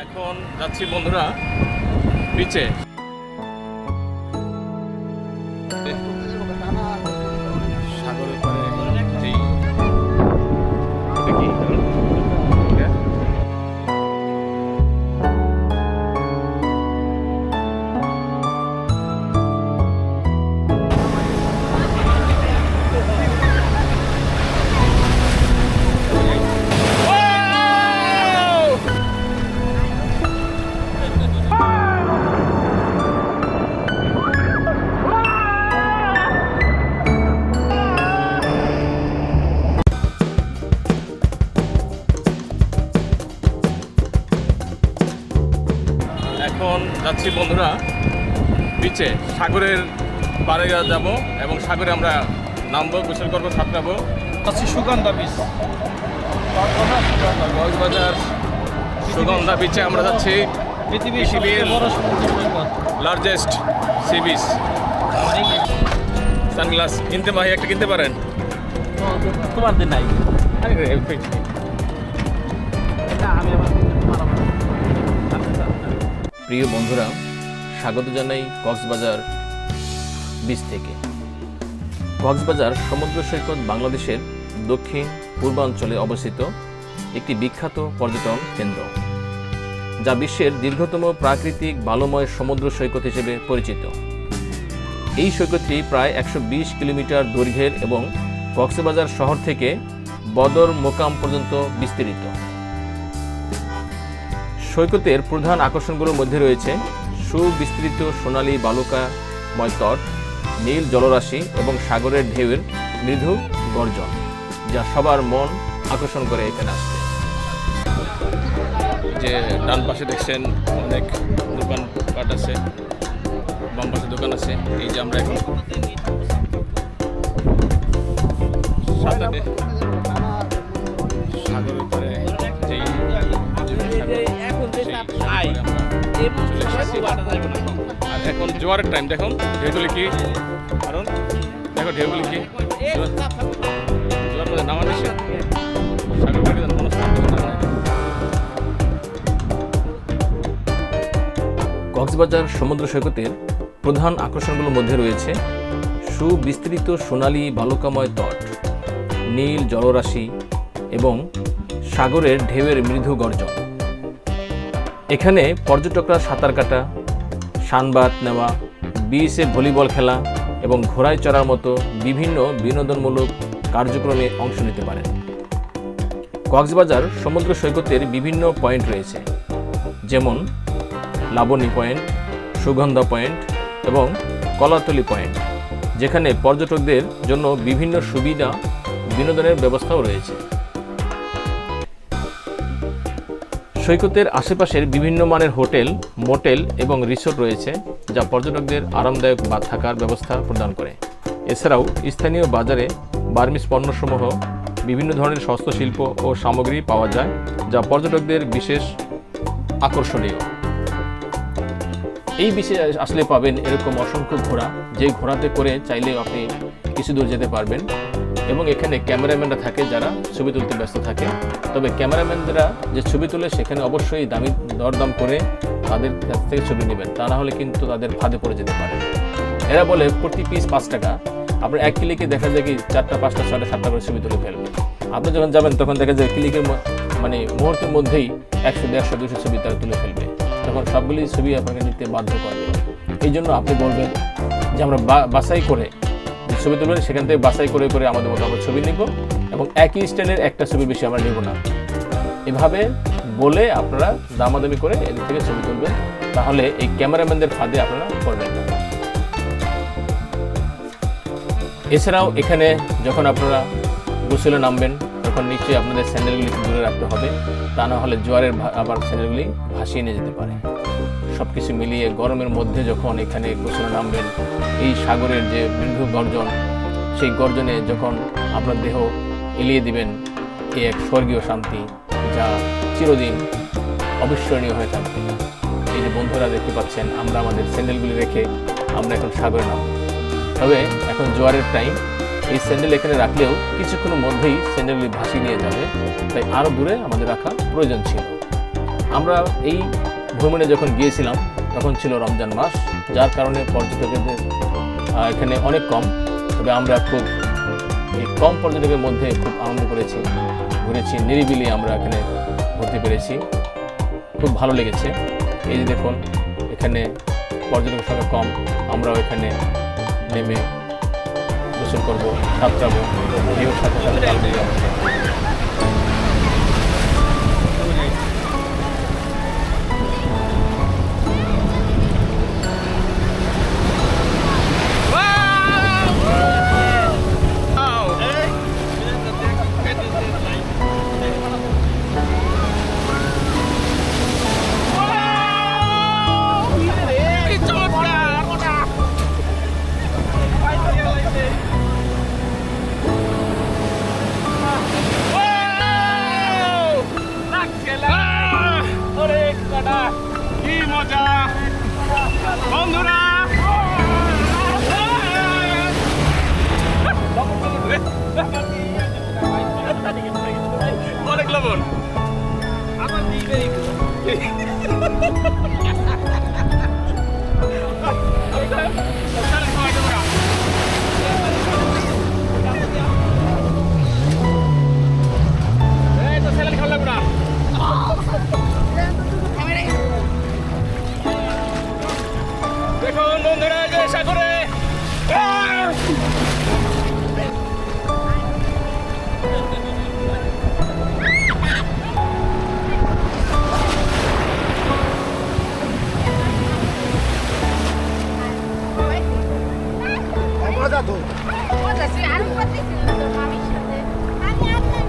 এখন যাচ্ছি বন্ধুরা বিচে। সাগরের পাড়ে যেই দেখি এখন যাচ্ছি বন্ধুরা বিচে, সাগরের পাড়ে যাব এবং সাগরে আমরা নামবো, গোসল করবো, সাঁতরাবো। সুগন্ধা বিচ, কক্সবাজার সুগন্ধা বিচে আমরা যাচ্ছি। পৃথিবীর লার্জেস্ট সি বিচ। সানগ্লাস কিনতে ভাই একটা কিনতে পারেন? তোমার দিন নাই। প্রিয় বন্ধুরা, স্বাগত জানাই কক্সবাজার বিচ থেকে। কক্সবাজার সমুদ্র সৈকত বাংলাদেশের দক্ষিণ পূর্বাঞ্চলে অবস্থিত একটি বিখ্যাত পর্যটন কেন্দ্র, যা বিশ্বের দীর্ঘতম প্রাকৃতিক বালুময় সমুদ্র সৈকত হিসেবে পরিচিত। এই সৈকতটি প্রায় 120 কিলোমিটার দৈর্ঘ্যের এবং কক্সবাজার শহর থেকে বদর মোকাম পর্যন্ত বিস্তৃত। সৈকতের প্রধান আকর্ষণগুলোর মধ্যে রয়েছে সুবিস্তৃত সোনালী বালুকাময় তট, নীল জলরাশি এবং সাগরের ঢেউয়ের মৃদু গর্জন, যা সবার মন আকর্ষণ করে এখানে আসতে। যে ডান পাশে দেখছেন অনেক দোকানপাট আছে, বাম পাশে দোকান আছে। এই যে আমরা এখন সাঁতারে সাগরের উপরে যেই আর এখন জোয়ারের টাইম। দেখুন ঢেউগুলি কি, কারণ দেখো ঢেউগুলি কি, জোয়ার মধ্যে নামা নিচ্ছে সাগর থেকে কোনো কক্সবাজার সমুদ্র সৈকতের প্রধান আকর্ষণগুলোর মধ্যে রয়েছে সুবিস্তৃত সোনালী বালুকাময় তট, নীল জলরাশি এবং সাগরের ঢেউয়ের মৃদু গর্জন। এখানে পর্যটকরা সাঁতার কাটা, সানবাত নেওয়া, বিচে ভলিবল খেলা এবং ঘোড়ায় চড়ার মতো বিভিন্ন বিনোদনমূলক কার্যক্রমে অংশ নিতে পারেন। কক্সবাজার সমুদ্র সৈকতের বিভিন্ন পয়েন্ট রয়েছে, যেমন লাবণী পয়েন্ট, সুগন্ধা পয়েন্ট এবং কলাতলি পয়েন্ট, যেখানে পর্যটকদের জন্য বিভিন্ন সুবিধা বিনোদনের ব্যবস্থাও রয়েছে। সৈকতের আশেপাশের বিভিন্ন মানের হোটেল, মোটেল এবং রিসোর্ট রয়েছে, যা পর্যটকদের আরামদায়ক বা থাকার ব্যবস্থা প্রদান করে। এছাড়াও স্থানীয় বাজারে বার্মিজ পণ্যসমূহ, বিভিন্ন ধরনের হস্তশিল্প ও সামগ্রী পাওয়া যায়, যা পর্যটকদের বিশেষ আকর্ষণীয়। এই বিচে আসলে পাবেন এরকম অসংখ্য ঘোড়া, যে ঘোড়াতে করে চাইলে আপনি কিছু দূর যেতে পারবেন। এবং এখানে ক্যামেরাম্যানরা থাকে যারা ছবি তুলতে ব্যস্ত থাকে। তবে ক্যামেরাম্যানরা যে ছবি তুলে সেখানে অবশ্যই দামি দরদাম করে তাদের কাছ থেকে ছবি নেবেন, তা না হলে কিন্তু তাদের ফাঁদে পড়ে যেতে পারে। এরা বলে প্রতি পিস 5 টাকা। আপনার এক ক্লিকে দেখা যায় কি 4টা 5টা 6টা 7টা করে ছবি তুলে ফেলবে। আপনি যখন যাবেন তখন দেখা যায় ক্লিকের মানে মুহূর্তের মধ্যেই 100, 150, 200 ছবি তারা তুলে ফেলবে। তখন সবগুলি ছবি আপনাকে নিতে বাধ্য করবে। এই জন্য আপনি বলবেন যে আমরা বাছাই করে ছবি তুলবেন, সেখান থেকে বাছাই করে করে আমাদের মতো আমরা ছবি নিব এবং একই স্টাইলের একটা ছবির বেশি আমরা নেব না। এভাবে বলে আপনারা দামাদামি করে এদের থেকে ছবি তুলবেন, তাহলে এই ক্যামেরাম্যানদের ফাঁদে আপনারা পড়বেন না। এছাড়াও এখানে যখন আপনারা গোসলে নামবেন তখন নিশ্চয়ই আপনাদের স্যান্ডেলগুলি দূরে রাখতে হবে, তা না হলে জোয়ারের আবার স্যান্ডেলগুলি ভাসিয়ে নিয়ে যেতে পারে। সব কিছু মিলিয়ে গরমের মধ্যে যখন এখানে গোসলে নামবেন, এই সাগরের যে মৃদু গর্জন, সেই গর্জনে যখন আপনার দেহ এলিয়ে দিবেন, এই এক স্বর্গীয় শান্তি যা চিরদিন অবিস্মরণীয় হয়ে থাকবে। এই যে বন্ধুরা দেখতে পাচ্ছেন, আমরা আমাদের স্যান্ডেলগুলি রেখে আমরা এখন সাগরে নামব। তবে এখন জোয়ারের টাইম, এই স্যান্ডেল এখানে রাখলেও কিছুক্ষণের মধ্যেই স্যান্ডেলগুলি ভাসিয়ে নিয়ে যাবে, তাই আরও দূরে আমাদের রাখা প্রয়োজন ছিল। আমরা এই ভ্রমণে যখন গিয়েছিলাম তখন ছিল রমজান মাস, যার কারণে পর্যটকদের এখানে অনেক কম। তবে আমরা খুব এই কম পর্যটকের মধ্যে খুব আনন্দ করেছি, ঘুরেছি, নিরিবিলি আমরা এখানে ঘুরতে পেরেছি, খুব ভালো লেগেছে। এই যে দেখুন এখানে পর্যটকের সংখ্যা কম, আমরাও এখানে নেমে গোসল করবো, সাঁতরাবো, ঢেউর সাথে সাথে তাল মিলিয়ে। কি মজা বন্ধুরা! অনেক লবণ। দেখুন বন্ধুরা, এই যে সাগরে মজা সে আরো করতেছিল তোর মামির সাথে আমি আসলে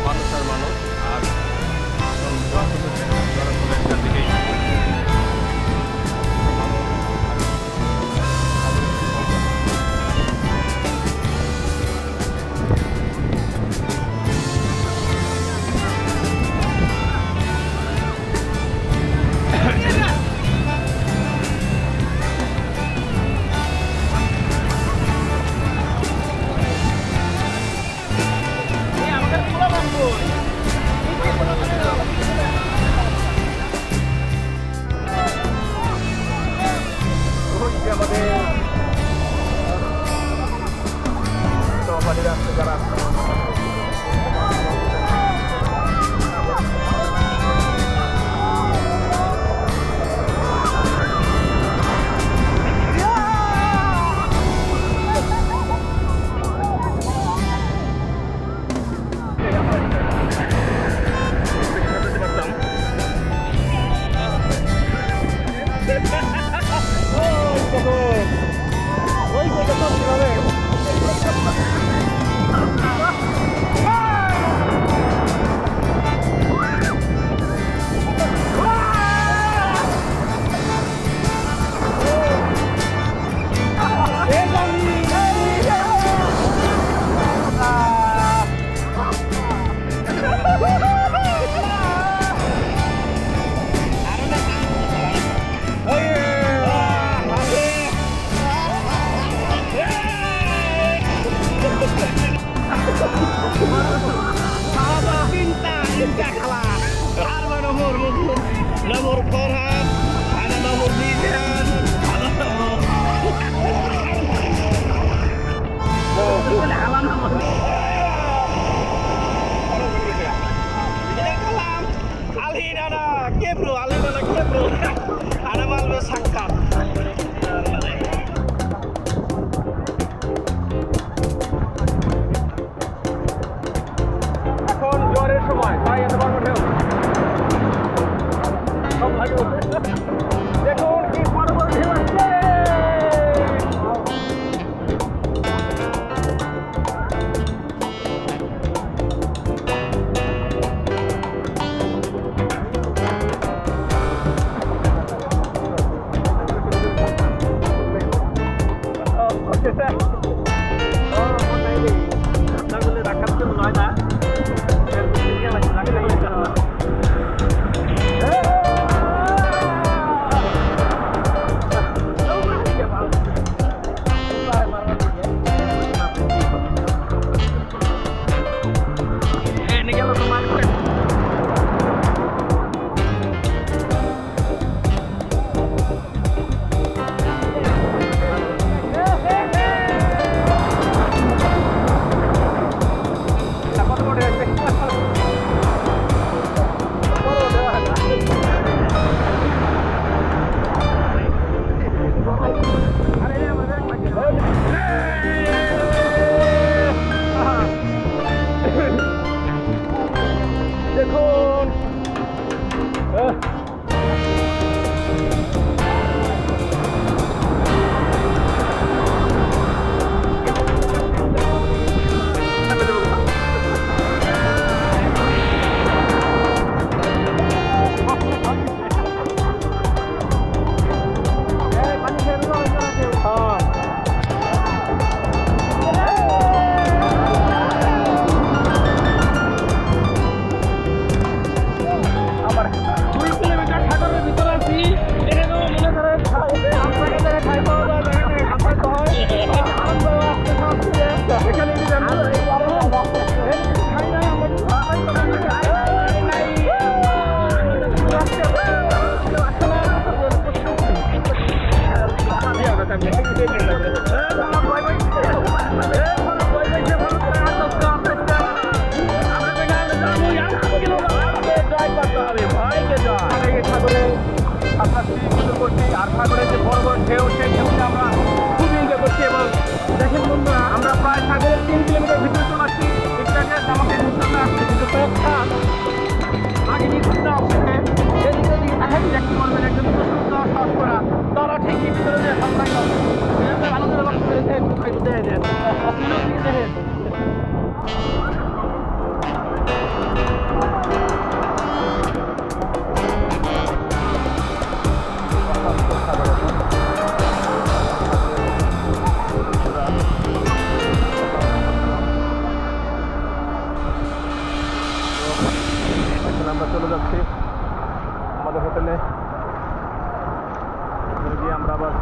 মানুষ আর মানুষ, আর দোয়া করতেছে এখান থেকেই। Nomor korhat, ada nomor bidan, ada nomor. Alhin ada kebro, ada malbe sakkat. এখন জ্বরের সময়, তাই এত বড় ঢেউ। দেখুন কি বড় বড় ঢেউ আসছে। দেখুন আর সাগরের যে বড় বড় ঢেউ সেই ঢেউতে আমরা খুবই এনজয় করছি এবং দেখেন বন্ধুরা আমরা প্রায় সাগরের 3 কিলোমিটার ভিতরে চলে আসছি। এটাকে আমাকে ঘুরতে আসছে কিন্তু কয়েকটা আগে নিয়ে ঘুরতে আসছে এদিকে ওদিকে তাকাই দেখতে পারবেন একজন প্রশস্ত শট করা তারা ঠিকই ভিতরে যে সামলাই হবে ভালো করে বাস করে দেন দেখেন দেখেন আমরা চলে যাচ্ছি আমাদের হোটেলে গিয়ে আমরা আবার